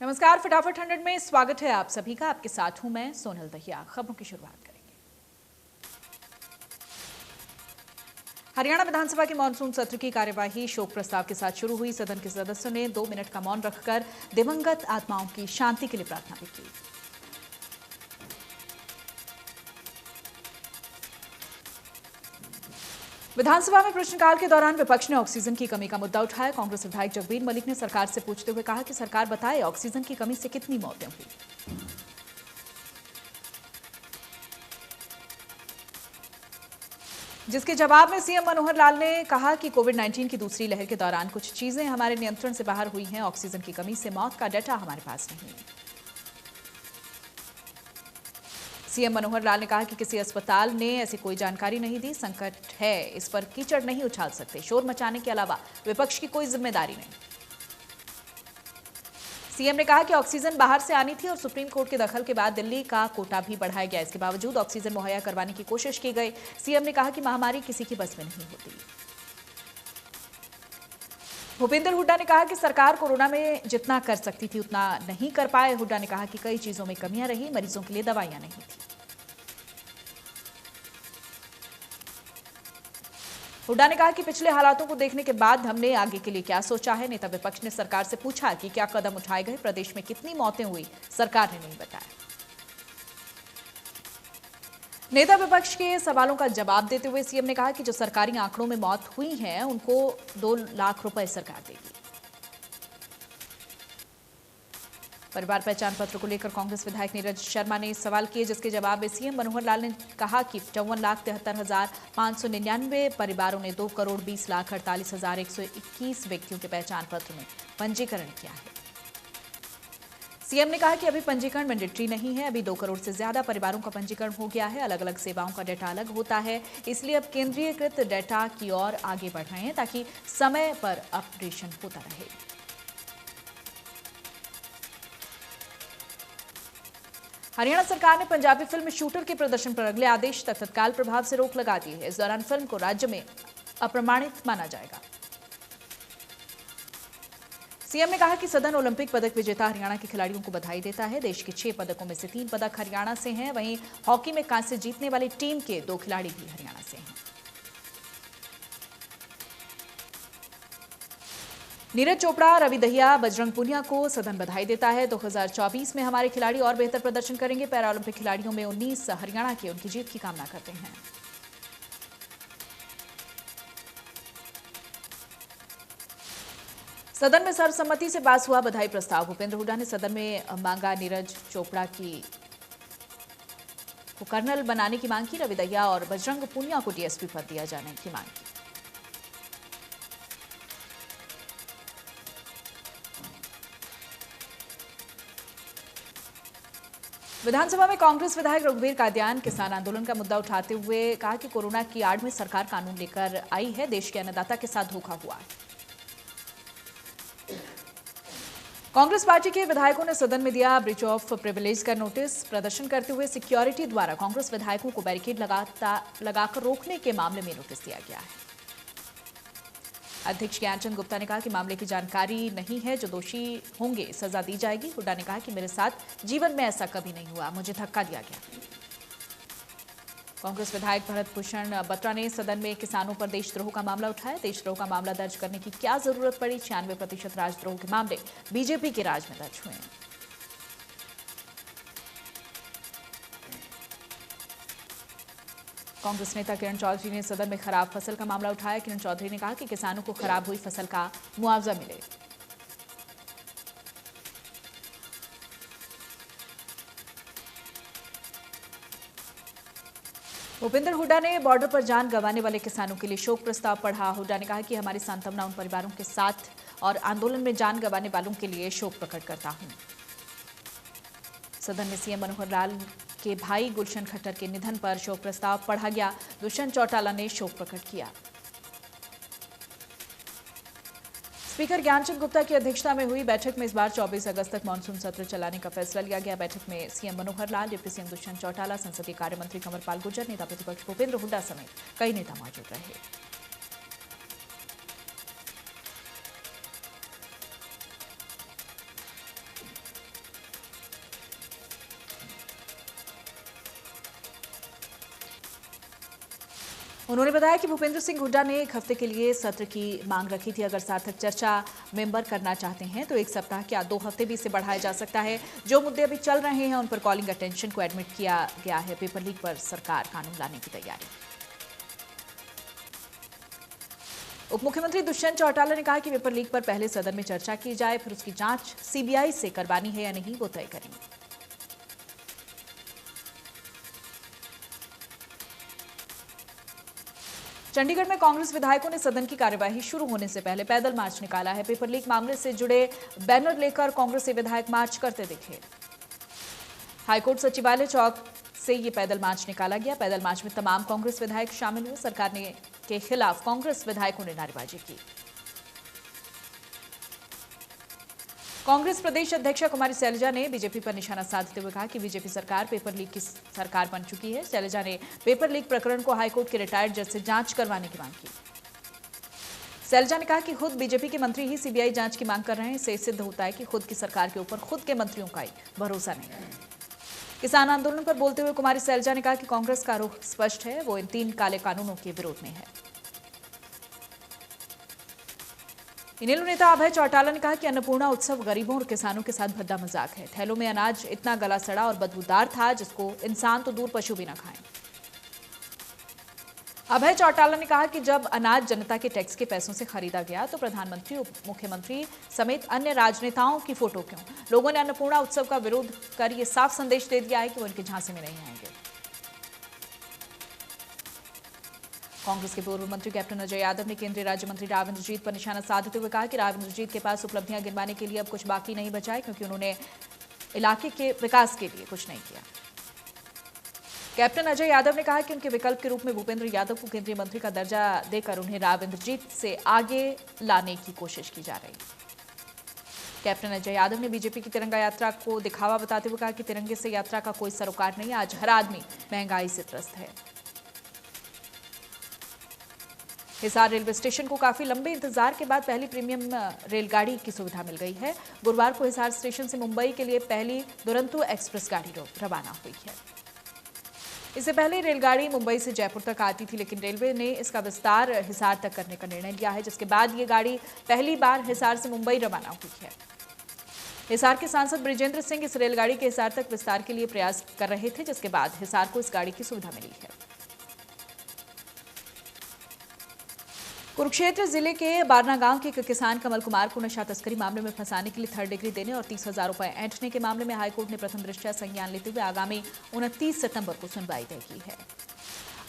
नमस्कार, फटाफट 100 में स्वागत है आप सभी का। आपके साथ हूं मैं सोनल दहिया। खबरों की शुरुआत करेंगे। हरियाणा विधानसभा के मानसून सत्र की कार्यवाही शोक प्रस्ताव के साथ शुरू हुई। सदन के सदस्यों ने 2 मिनट का मौन रखकर दिवंगत आत्माओं की शांति के लिए प्रार्थना भी की। विधानसभा में प्रश्नकाल के दौरान विपक्ष ने ऑक्सीजन की कमी का मुद्दा उठाया। कांग्रेस विधायक जगबीर मलिक ने सरकार से पूछते हुए कहा कि सरकार बताए ऑक्सीजन की कमी से कितनी मौतें हुई। जिसके जवाब में सीएम मनोहर लाल ने कहा कि कोविड-19 की दूसरी लहर के दौरान कुछ चीजें हमारे नियंत्रण से बाहर हुई हैं। ऑक्सीजन की कमी से मौत का डाटा हमारे पास नहीं है। सीएम मनोहर लाल ने कहा कि किसी अस्पताल ने ऐसी कोई जानकारी नहीं दी। संकट है, इस पर कीचड़ नहीं उछाल सकते। शोर मचाने के अलावा विपक्ष की कोई जिम्मेदारी नहीं। सीएम ने कहा कि ऑक्सीजन बाहर से आनी थी और सुप्रीम कोर्ट के दखल के बाद दिल्ली का कोटा भी बढ़ाया गया। इसके बावजूद ऑक्सीजन मुहैया करवाने की कोशिश की गई। सीएम ने कहा कि महामारी किसी की बस में नहीं होती। भूपेंद्र हुड्डा ने कहा कि सरकार कोरोना में जितना कर सकती थी उतना नहीं कर पाए। हुड्डा ने कहा कि कई चीजों में कमियां रही, मरीजों के लिए दवाइयां नहीं थी। हुड्डा ने कहा कि पिछले हालातों को देखने के बाद हमने आगे के लिए क्या सोचा है। नेता विपक्ष ने सरकार से पूछा कि क्या कदम उठाए गए, प्रदेश में कितनी मौतें हुई, सरकार ने नहीं बताया। नेता विपक्ष के सवालों का जवाब देते हुए सीएम ने कहा कि जो सरकारी आंकड़ों में मौत हुई है उनको 2 लाख रुपए सरकार देगी। परिवार पहचान पत्र को लेकर कांग्रेस विधायक नीरज शर्मा ने सवाल किए, जिसके जवाब में सीएम मनोहर लाल ने कहा कि 54,73,599 परिवारों ने 2,20,48,121 व्यक्तियों के पहचान पत्र में पंजीकरण किया है। सीएम ने कहा कि अभी पंजीकरण मैंडेटरी नहीं है। अभी 2 करोड़ से ज्यादा परिवारों का पंजीकरण हो गया है। अलग अलग सेवाओं का डाटा अलग होता है, इसलिए अब केंद्रीयकृत डाटा की ओर आगे बढ़ रहे हैं ताकि समय पर अपडेशन होता रहे। हरियाणा सरकार ने पंजाबी फिल्म शूटर के प्रदर्शन पर अगले आदेश तक तत्काल प्रभाव से रोक लगा दी है। इस दौरान फिल्म को राज्य में अप्रमाणित माना जाएगा। सीएम ने कहा कि सदन ओलंपिक पदक विजेता हरियाणा के खिलाड़ियों को बधाई देता है। देश के 6 पदकों में से 3 पदक हरियाणा से हैं। वहीं हॉकी में कांस्य जीतने वाली टीम के 2 खिलाड़ी भी हरियाणा से हैं। नीरज चोपड़ा, रवि दहिया, बजरंग पुनिया को सदन बधाई देता है। 2024 में हमारे खिलाड़ी और बेहतर प्रदर्शन करेंगे। पैरालंपिक खिलाड़ियों में 19 हरियाणा के उनकी जीत की कामना करते हैं। सदन में सर्वसम्मति से पास हुआ बधाई प्रस्ताव। भूपेंद्र हुड्डा ने सदन में मांगा नीरज चोपड़ा को कर्नल बनाने की मांग की। रवि दहिया और बजरंग पुनिया को डीएसपी पद दिया जाने की मांग की। विधानसभा में कांग्रेस विधायक रघुवीर कादियान किसान आंदोलन का मुद्दा उठाते हुए कहा कि कोरोना की आड़ में सरकार कानून लेकर आई है। देश के अन्नदाता के साथ धोखा हुआ है। कांग्रेस पार्टी के विधायकों ने सदन में दिया ब्रीच ऑफ प्रिविलेज का नोटिस। प्रदर्शन करते हुए सिक्योरिटी द्वारा कांग्रेस विधायकों को बैरिकेड लगाकर रोकने के मामले में नोटिस दिया गया है। अध्यक्ष ज्ञानचंद गुप्ता ने कहा कि मामले की जानकारी नहीं है, जो दोषी होंगे सजा दी जाएगी। हुड्डा ने कहा कि मेरे साथ जीवन में ऐसा कभी नहीं हुआ, मुझे धक्का दिया गया। कांग्रेस विधायक भरत भूषण बत्रा ने सदन में किसानों पर देशद्रोह का मामला उठाया। देशद्रोह का मामला दर्ज करने की क्या जरूरत पड़ी? 96% राजद्रोह के मामले बीजेपी के राज में दर्ज हुए हैं। कांग्रेस नेता किरण चौधरी ने सदन में खराब फसल का मामला उठाया। किरण चौधरी ने कहा कि किसानों को खराब हुई फसल का मुआवजा मिले। भूपेंद्र हुड्डा ने बॉर्डर पर जान गंवाने वाले किसानों के लिए शोक प्रस्ताव पढ़ा। हुड्डा ने कहा कि हमारी सांत्वना उन परिवारों के साथ और आंदोलन में जान गंवाने वालों के लिए शोक प्रकट करता हूं। सदन में सीएम मनोहर लाल के भाई गुलशन खट्टर के निधन पर शोक प्रस्ताव पढ़ा गया। दुष्यंत चौटाला ने शोक प्रकट किया। स्पीकर ज्ञानचंद गुप्ता की अध्यक्षता में हुई बैठक में इस बार 24 अगस्त तक मानसून सत्र चलाने का फैसला लिया गया। बैठक में CM Manohar Lal, deputy CM Dushyant Chautala, संसदीय कार्य मंत्री कंवरपाल गुर्जर, नेता प्रतिपक्ष भूपेंद्र हुड्डा समेत कई नेता मौजूद रहे। उन्होंने बताया कि भूपेंद्र सिंह हुड्डा ने एक हफ्ते के लिए सत्र की मांग रखी थी। अगर सार्थक चर्चा मेंबर करना चाहते हैं तो एक सप्ताह क्या 2 हफ्ते भी इसे बढ़ाया जा सकता है। जो मुद्दे अभी चल रहे हैं उन पर कॉलिंग अटेंशन को एडमिट किया गया है। पेपर लीक पर सरकार कानून लाने की तैयारी। उप मुख्यमंत्री दुष्यंत चौटाला ने कहा कि पेपर लीक पर पहले सदन में चर्चा की जाए, फिर उसकी जांच सीबीआई से करवानी है या नहीं वो तय करेंगे। चंडीगढ़ में कांग्रेस विधायकों ने सदन की कार्यवाही शुरू होने से पहले पैदल मार्च निकाला है। पेपर लीक मामले से जुड़े बैनर लेकर कांग्रेसी विधायक मार्च करते दिखे। हाईकोर्ट सचिवालय चौक से ये पैदल मार्च निकाला गया। पैदल मार्च में तमाम कांग्रेस विधायक शामिल हुए। सरकार के खिलाफ कांग्रेस विधायकों ने नारेबाजी की। कांग्रेस प्रदेश अध्यक्षा कुमारी शैलजा ने बीजेपी पर निशाना साधते हुए कहा कि बीजेपी सरकार पेपर लीक की सरकार बन चुकी है। शैलजा ने पेपर लीक प्रकरण को हाईकोर्ट के रिटायर्ड जज से जांच करवाने की मांग की। शैलजा ने कहा कि खुद बीजेपी के मंत्री ही सीबीआई जांच की मांग कर रहे हैं। इससे सिद्ध होता है कि खुद की सरकार के ऊपर खुद के मंत्रियों का ही भरोसा नहीं है। किसान आंदोलन पर बोलते हुए कुमारी शैलजा ने कहा कि कांग्रेस का रुख स्पष्ट है, वो इन 3 काले कानूनों के विरोध में है। इनेलो नेता अभय चौटाला ने कहा कि अन्नपूर्णा उत्सव गरीबों और किसानों के साथ भद्दा मजाक है। थैलों में अनाज इतना गला सड़ा और बदबूदार था जिसको इंसान तो दूर पशु भी न खाएं। अभय चौटाला ने कहा कि जब अनाज जनता के टैक्स के पैसों से खरीदा गया तो प्रधानमंत्री, उप मुख्यमंत्री समेत अन्य राजनेताओं की फोटो क्यों? लोगों ने अन्नपूर्णा उत्सव का विरोध कर ये साफ संदेश दे दिया है कि वो इनके झांसे में नहीं आएंगे। कांग्रेस के पूर्व मंत्री कैप्टन अजय यादव ने केंद्रीय राज्य मंत्री राव इंद्रजीत पर निशाना साधते हुए कहा कि राव इंद्रजीत के पास उपलब्धियां गिनवाने के लिए अब कुछ बाकी नहीं बचा है, क्योंकि उन्होंने इलाके के विकास के लिए कुछ नहीं किया। कैप्टन अजय यादव ने कहा कि उनके विकल्प के रूप में भूपेंद्र यादव को केंद्रीय मंत्री का दर्जा देकर उन्हें राव इंद्रजीत से आगे लाने की कोशिश की जा रही है। कैप्टन अजय यादव ने बीजेपी की तिरंगा यात्रा को दिखावा बताते हुए कहा कि तिरंगे से यात्रा का कोई सरोकार नहीं। आज हर आदमी महंगाई से त्रस्त है। हिसार रेलवे स्टेशन को काफी लंबे इंतजार के बाद पहली प्रीमियम रेलगाड़ी की सुविधा मिल गई है। गुरुवार को हिसार स्टेशन से मुंबई के लिए पहली दुरंतो एक्सप्रेस गाड़ी रवाना हुई है। इससे पहले रेलगाड़ी मुंबई से जयपुर तक आती थी, लेकिन रेलवे ने इसका विस्तार हिसार तक करने का निर्णय लिया है, जिसके बाद ये गाड़ी पहली बार हिसार से मुंबई रवाना हुई है। हिसार के सांसद ब्रिजेंद्र सिंह इस रेलगाड़ी के हिसार तक विस्तार के लिए प्रयास कर रहे थे, जिसके बाद हिसार को इस गाड़ी की सुविधा मिली है। कुरुक्षेत्र जिले के बारना गांव के एक किसान कमल कुमार को नशा तस्करी मामले में फंसाने के लिए 3rd डिग्री देने और 30,000 रुपए ऐंठने के मामले में हाईकोर्ट ने प्रथम दृष्टया संज्ञान लेते हुए आगामी 29 सितंबर को सुनवाई तय की है।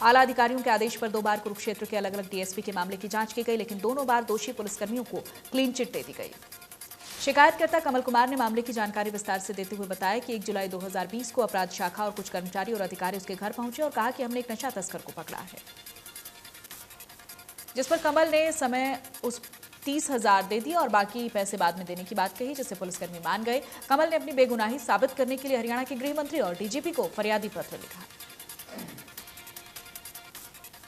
आला अधिकारियों के आदेश पर 2 बार कुरुक्षेत्र के अलग अलग डीएसपी के मामले की जांच की गई, लेकिन दोनों बार दोषी पुलिसकर्मियों को क्लीन चिट दे दी गई। शिकायतकर्ता कमल कुमार ने मामले की जानकारी विस्तार से देते हुए बताया कि 1 जुलाई 2020 को अपराध शाखा और कुछ कर्मचारी और अधिकारी उसके घर पहुंचे और कहा कि हमने एक नशा तस्कर को पकड़ा है, जिस पर कमल ने समय उस 30,000 दे दिया और बाकी पैसे बाद में देने की बात कही, जिससे पुलिसकर्मी मान गए। कमल ने अपनी बेगुनाही साबित करने के लिए हरियाणा के गृह मंत्री और डीजीपी को फरियादी पत्र लिखा।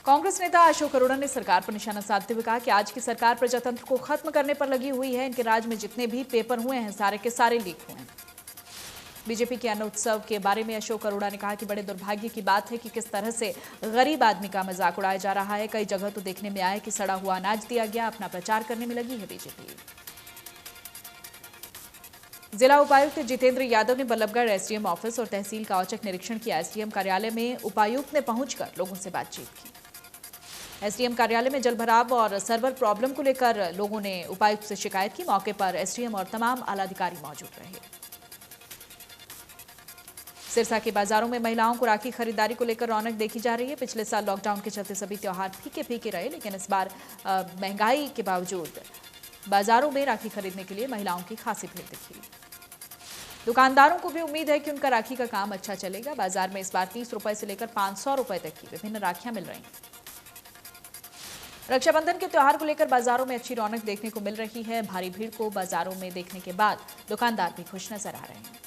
कांग्रेस नेता अशोक अरोड़ा ने सरकार पर निशाना साधते हुए कहा कि आज की सरकार प्रजातंत्र को खत्म करने पर लगी हुई है। इनके राज में जितने भी पेपर हुए हैं सारे के सारे लीक हुए हैं। बीजेपी के अन्न उत्सव के बारे में अशोक अरोड़ा ने कहा कि बड़े दुर्भाग्य की बात है कि किस तरह से गरीब आदमी का मजाक उड़ाया जा रहा है। कई जगह तो देखने में आया कि सड़ा हुआ अनाज दिया गया। अपना प्रचार करने में लगी है बीजेपी। जिला उपायुक्त जितेंद्र यादव ने बल्लभगढ़ एसडीएम ऑफिस और तहसील का औचक निरीक्षण किया। एसडीएम कार्यालय में उपायुक्त ने पहुंचकर लोगों से बातचीत की। एसडीएम कार्यालय में जलभराव और सर्वर प्रॉब्लम को लेकर लोगों ने उपायुक्त से शिकायत की। मौके पर एसडीएम और तमाम आलाधिकारी मौजूद रहे। सिरसा के बाजारों में महिलाओं को राखी खरीदारी को लेकर रौनक देखी जा रही है। पिछले साल लॉकडाउन के चलते सभी त्योहार फीके फीके रहे, लेकिन इस बार महंगाई के बावजूद बाजारों में राखी खरीदने के लिए महिलाओं की खासी भीड़ दिखी। दुकानदारों को भी उम्मीद है कि उनका राखी का काम अच्छा चलेगा। बाजार में इस बार 30 रुपए से लेकर 500 रुपए तक की विभिन्न राखियां मिल रही हैं। रक्षाबंधन के त्योहार को लेकर बाजारों में अच्छी रौनक देखने को मिल रही है। भारी भीड़ को बाजारों में देखने के बाद दुकानदार भी खुश नजर आ रहे हैं।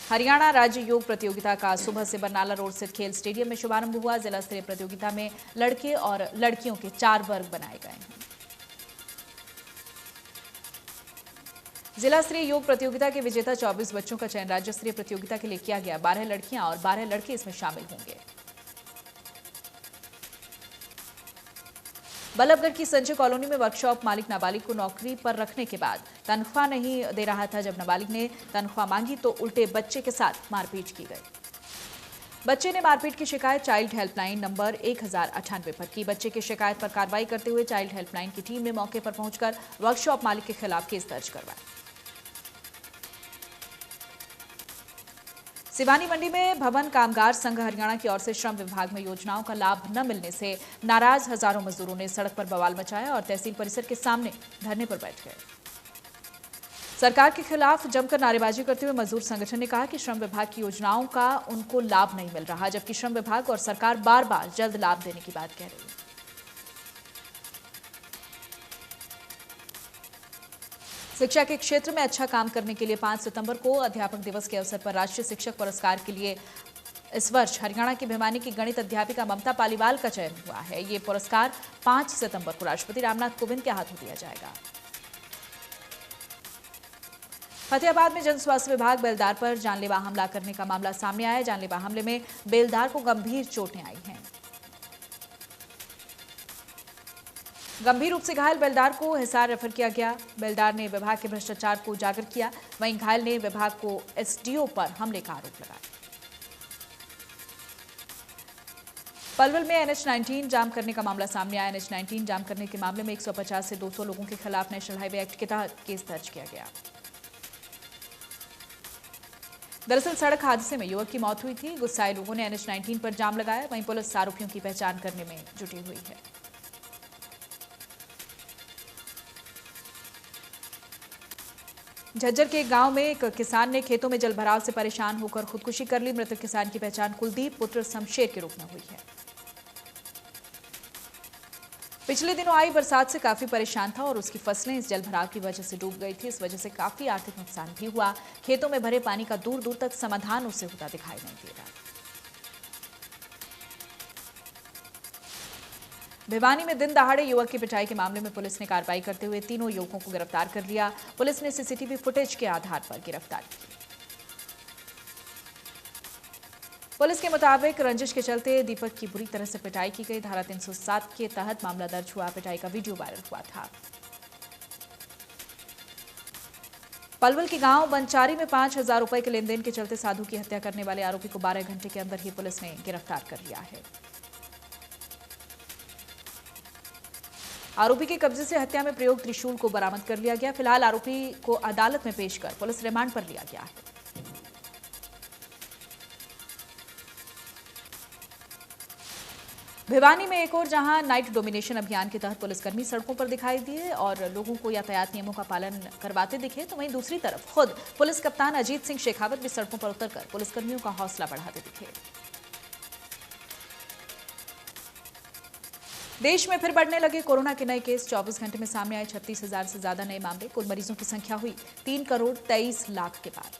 हरियाणा राज्य योग प्रतियोगिता का सुबह से बरनाला रोड स्थित खेल स्टेडियम में शुभारंभ हुआ। जिला स्तरीय प्रतियोगिता में लड़के और लड़कियों के 4 वर्ग बनाए गए हैं। जिला स्तरीय योग प्रतियोगिता के विजेता 24 बच्चों का चयन राज्य स्तरीय प्रतियोगिता के लिए किया गया। 12 लड़कियां और 12 लड़के इसमें शामिल होंगे। बल्लभगढ़ की संजय कॉलोनी में वर्कशॉप मालिक नाबालिग को नौकरी पर रखने के बाद तनख्वाह नहीं दे रहा था। जब नाबालिग ने तनख्वाह मांगी तो उल्टे बच्चे के साथ मारपीट की गई। बच्चे ने मारपीट की शिकायत चाइल्ड हेल्पलाइन नंबर 1098 पर की। बच्चे की शिकायत पर कार्रवाई करते हुए चाइल्ड हेल्पलाइन की टीम ने मौके पर पहुंचकर वर्कशॉप मालिक के खिलाफ केस दर्ज करवाया। सिवानी मंडी में भवन कामगार संघ हरियाणा की ओर से श्रम विभाग में योजनाओं का लाभ न मिलने से नाराज हजारों मजदूरों ने सड़क पर बवाल मचाया और तहसील परिसर के सामने धरने पर बैठ गए। सरकार के खिलाफ जमकर नारेबाजी करते हुए मजदूर संगठन ने कहा कि श्रम विभाग की योजनाओं का उनको लाभ नहीं मिल रहा, जबकि श्रम विभाग और सरकार बार बार जल्द लाभ देने की बात कह रही है। शिक्षा के क्षेत्र में अच्छा काम करने के लिए 5 सितंबर को अध्यापक दिवस के अवसर पर राष्ट्रीय शिक्षक पुरस्कार के लिए इस वर्ष हरियाणा की भिवानी की गणित अध्यापिका ममता पालीवाल का चयन हुआ है। ये पुरस्कार 5 सितंबर को राष्ट्रपति रामनाथ कोविंद के हाथों दिया जाएगा। फतेहाबाद में जन स्वास्थ्य विभाग बेलदार पर जानलेवा हमला करने का मामला सामने आया। जानलेवा हमले में बेलदार को गंभीर चोटें आई हैं। गंभीर रूप से घायल बेलदार को हिसार रेफर किया गया। बेलदार ने विभाग के भ्रष्टाचार को उजागर किया। वहीं घायल ने विभाग को एसडीओ पर हमले का आरोप लगाया। पलवल में NH-19 जाम करने का मामला सामने आया। NH-19 जाम करने के मामले में 150 से 200 लोगों के खिलाफ नेशनल हाईवे एक्ट के तहत केस दर्ज किया गया। दरअसल सड़क हादसे में युवक की मौत हुई थी। गुस्साए लोगों ने NH-19 पर जाम लगाया। वहीं पुलिस आरोपियों की पहचान करने में जुटी हुई है। झज्जर के एक गांव में एक किसान ने खेतों में जलभराव से परेशान होकर खुदकुशी कर ली। मृतक किसान की पहचान कुलदीप पुत्र शमशेर के रूप में हुई है। पिछले दिनों आई बरसात से काफी परेशान था और उसकी फसलें इस जलभराव की वजह से डूब गई थी। इस वजह से काफी आर्थिक नुकसान भी हुआ। खेतों में भरे पानी का दूर दूर तक समाधान उसे होता दिखाई नहीं दे रहा। भिवानी में दिन दहाड़े युवक की पिटाई के मामले में पुलिस ने कार्रवाई करते हुए तीनों युवकों को गिरफ्तार कर लिया। पुलिस ने सीसीटीवी फुटेज के आधार पर गिरफ्तारी की। पुलिस के मुताबिक रंजिश के चलते दीपक की बुरी तरह से पिटाई की गई। धारा 307 के तहत मामला दर्ज हुआ। पिटाई का वीडियो वायरल हुआ था। पलवल के गांव बंचारी में 5,000 रुपए के लेनदेन के चलते साधु की हत्या करने वाले आरोपी को 12 घंटे के अंदर ही पुलिस ने गिरफ्तार कर लिया है। आरोपी के कब्जे से हत्या में प्रयोग त्रिशूल को बरामद कर लिया गया। फिलहाल आरोपी को अदालत में पेश कर पुलिस रिमांड पर लिया गया है। भिवानी में एक और जहां नाइट डोमिनेशन अभियान के तहत पुलिसकर्मी सड़कों पर दिखाई दिए और लोगों को यातायात नियमों का पालन करवाते दिखे, तो वहीं दूसरी तरफ खुद पुलिस कप्तान अजीत सिंह शेखावत भी सड़कों पर उतरकर पुलिसकर्मियों का हौसला बढ़ाते दिखे। देश में फिर बढ़ने लगे कोरोना के नए केस। 24 घंटे में सामने आए 36,000 से ज्यादा नए मामले। कुल मरीजों की संख्या हुई 3,23,00,000 के पार।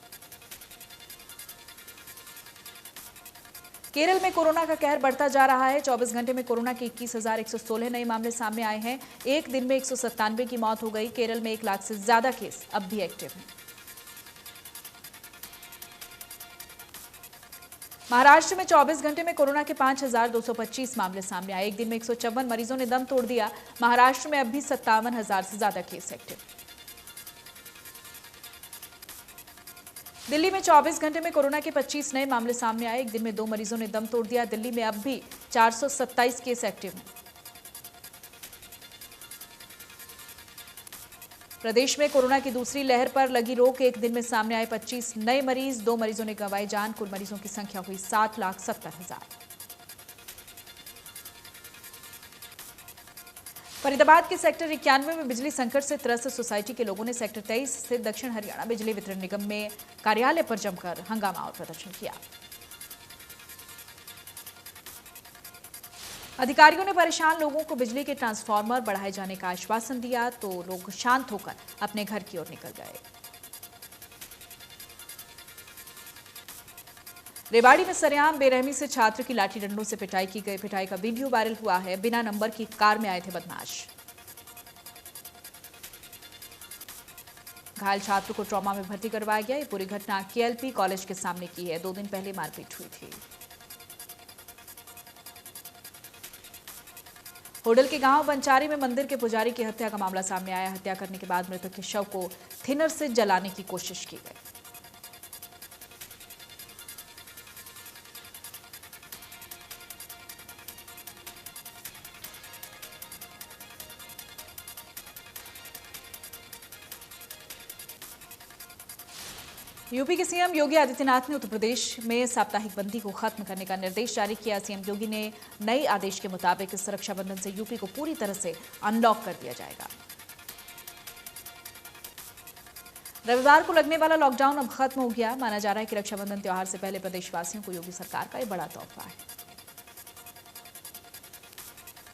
केरल में कोरोना का कहर बढ़ता जा रहा है। 24 घंटे में कोरोना के 21,116 नए मामले सामने आए हैं। एक दिन में 197 की मौत हो गई। केरल में 1 लाख से ज्यादा केस अब भी एक्टिव हैं। महाराष्ट्र में 24 घंटे में कोरोना के 5,225 मामले सामने आए। एक दिन में 154 मरीजों ने दम तोड़ दिया। महाराष्ट्र में अब भी 57,000 से ज्यादा केस एक्टिव। दिल्ली में 24 घंटे में कोरोना के 25 नए मामले सामने आए। एक दिन में 2 मरीजों ने दम तोड़ दिया। दिल्ली में अब भी 427 केस एक्टिव हैं। प्रदेश में कोरोना की दूसरी लहर पर लगी रोक। एक दिन में सामने आए 25 नए मरीज। 2 मरीजों ने गंवाई जान। कुल मरीजों की संख्या हुई 7,70,000। फरीदाबाद के सेक्टर 91 में बिजली संकट से त्रस्त सोसाइटी के लोगों ने सेक्टर 23 स्थित दक्षिण हरियाणा बिजली वितरण निगम में कार्यालय पर जमकर हंगामा और प्रदर्शन किया। अधिकारियों ने परेशान लोगों को बिजली के ट्रांसफार्मर बढ़ाए जाने का आश्वासन दिया तो लोग शांत होकर अपने घर की ओर निकल गए। रेवाड़ी में सरेआम बेरहमी से छात्र की लाठी डंडों से पिटाई की गई। पिटाई का वीडियो वायरल हुआ है। बिना नंबर की कार में आए थे बदमाश। घायल छात्र को ट्रॉमा में भर्ती करवाया गया। ये पूरी घटना KLP कॉलेज के सामने की है। 2 दिन पहले मारपीट हुई थी। होडल के गांव बंचारी में मंदिर के पुजारी की हत्या का मामला सामने आया। हत्या करने के बाद मृतक के शव को थिनर से जलाने की कोशिश की गई। यूपी के सीएम योगी आदित्यनाथ ने उत्तर प्रदेश में साप्ताहिक बंदी को खत्म करने का निर्देश जारी किया। सीएम योगी ने नए आदेश के मुताबिक इस रक्षाबंधन से यूपी को पूरी तरह से अनलॉक कर दिया जाएगा। रविवार को लगने वाला लॉकडाउन अब खत्म हो गया। माना जा रहा है कि रक्षाबंधन त्योहार से पहले प्रदेशवासियों को योगी सरकार का यह बड़ा तोहफा है।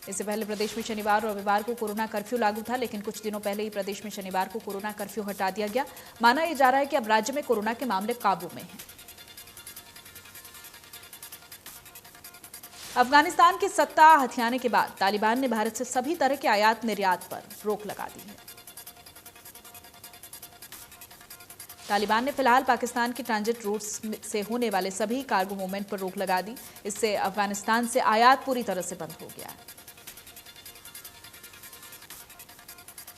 इससे पहले प्रदेश में शनिवार और रविवार को कोरोना कर्फ्यू लागू था, लेकिन कुछ दिनों पहले ही प्रदेश में शनिवार को कोरोना कर्फ्यू हटा दिया गया। माना यह जा रहा है कि अब राज्य में कोरोना के मामले काबू में हैं। अफगानिस्तान की सत्ता हथियाने के बाद तालिबान ने भारत से सभी तरह के आयात निर्यात पर रोक लगा दी है। तालिबान ने फिलहाल पाकिस्तान के ट्रांजिट रूट्स से होने वाले सभी कार्गो मूवमेंट पर रोक लगा दी। इससे अफगानिस्तान से आयात पूरी तरह से बंद हो गया है।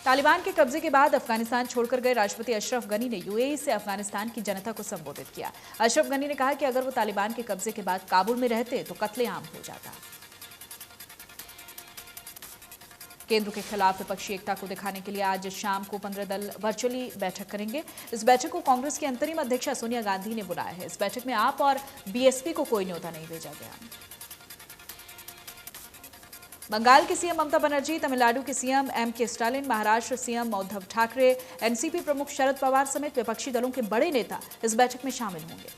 तालिबान के कब्जे के बाद अफगानिस्तान छोड़कर गए राष्ट्रपति अशरफ गनी ने यूएई से अफगानिस्तान की जनता को संबोधित किया। अशरफ गनी ने कहा कि अगर वो तालिबान के कब्जे के बाद काबुल में रहते तो कत्लेआम हो जाता। केंद्र के खिलाफ विपक्षी एकता को दिखाने के लिए आज शाम को 15 दल वर्चुअली बैठक करेंगे। इस बैठक को कांग्रेस की अंतरिम अध्यक्षा सोनिया गांधी ने बुलाया है। इस बैठक में आप और बीएसपी को कोई न्योता नहीं भेजा गया। बंगाल की सीएम ममता बनर्जी, तमिलनाडु के CM MK Stalin, Maharashtra CM Uddhav Thackeray, NCP प्रमुख शरद पवार समेत विपक्षी दलों के बड़े नेता इस बैठक में शामिल होंगे।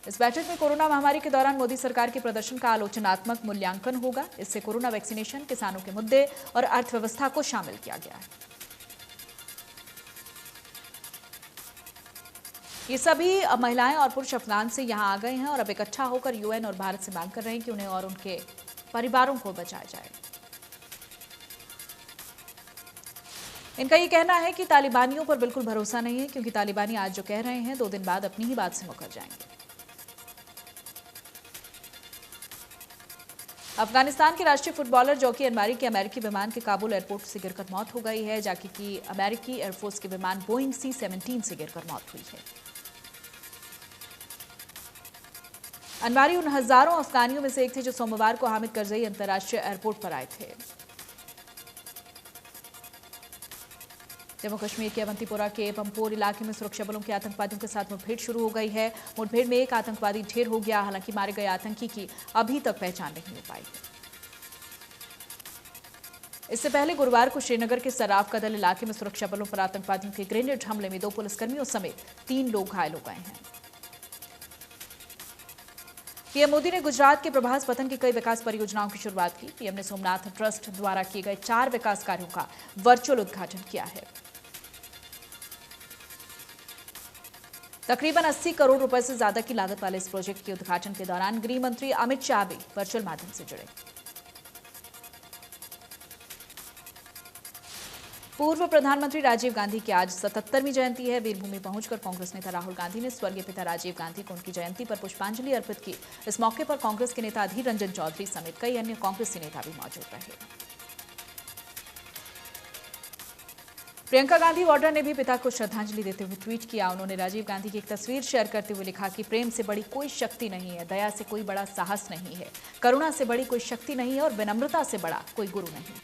इस बैठक में कोरोना महामारी के दौरान मोदी सरकार के प्रदर्शन का आलोचनात्मक मूल्यांकन होगा। इससे कोरोना वैक्सीनेशन, किसानों के मुद्दे और अर्थव्यवस्था को शामिल किया गया है। ये सभी महिलाएं और पुरुष अफगान से यहां आ गए हैं और अब इकट्ठा होकर यूएन और भारत से मांग कर रहे हैं कि उन्हें और उनके परिवारों को बचाया जाए। इनका ये कहना है कि तालिबानियों पर बिल्कुल भरोसा नहीं है, क्योंकि तालिबानी आज जो कह रहे हैं 2 दिन बाद अपनी ही बात से मुकर जाएंगे। अफगानिस्तान के राष्ट्रीय फुटबॉलर जॉकी अनवारी के अमेरिकी विमान के काबुल एयरपोर्ट से गिरकर मौत हो गई है। जॉकी की अमेरिकी एयरफोर्स के विमान बोइंग C-17 से गिरकर मौत हुई है। अनवारी उन हजारों अफगानियों में से एक थे जो सोमवार को हामिद करजई अंतर्राष्ट्रीय एयरपोर्ट पर आए थे। जम्मू कश्मीर के अवंतीपोरा के पंपोर इलाके में सुरक्षा बलों के आतंकवादियों के साथ मुठभेड़ शुरू हो गई है। मुठभेड़ में एक आतंकवादी ढेर हो गया। हालांकि मारे गए आतंकी की अभी तक पहचान नहीं हो पाई है। इससे पहले गुरुवार को श्रीनगर के सराफ का दल इलाके में सुरक्षा बलों पर आतंकवादियों के ग्रेनेड हमले में 2 पुलिसकर्मियों समेत 3 लोग घायल हो गए हैं। पीएम मोदी ने गुजरात के प्रभास पतन की कई विकास परियोजनाओं की शुरुआत की। पीएम ने सोमनाथ ट्रस्ट द्वारा किए गए 4 विकास कार्यों का वर्चुअल उद्घाटन किया है। तकरीबन 80 करोड़ रुपए से ज्यादा की लागत वाले इस प्रोजेक्ट के उद्घाटन के दौरान गृह मंत्री अमित शाह भी वर्चुअल माध्यम से जुड़े। पूर्व प्रधानमंत्री राजीव गांधी की आज 77वीं जयंती है। वीरभूमि पहुंचकर कांग्रेस नेता राहुल गांधी ने स्वर्गीय पिता राजीव गांधी को उनकी जयंती पर पुष्पांजलि अर्पित की। इस मौके पर कांग्रेस के नेता अधीर रंजन चौधरी समेत कई अन्य कांग्रेसी नेता भी मौजूद रहे। प्रियंका गांधी वाड्रा ने भी पिता को श्रद्धांजलि देते हुए ट्वीट किया। उन्होंने राजीव गांधी की एक तस्वीर शेयर करते हुए लिखा कि प्रेम से बड़ी कोई शक्ति नहीं है, दया से कोई बड़ा साहस नहीं है, करुणा से बड़ी कोई शक्ति नहीं है और विनम्रता से बड़ा कोई गुरु नहीं।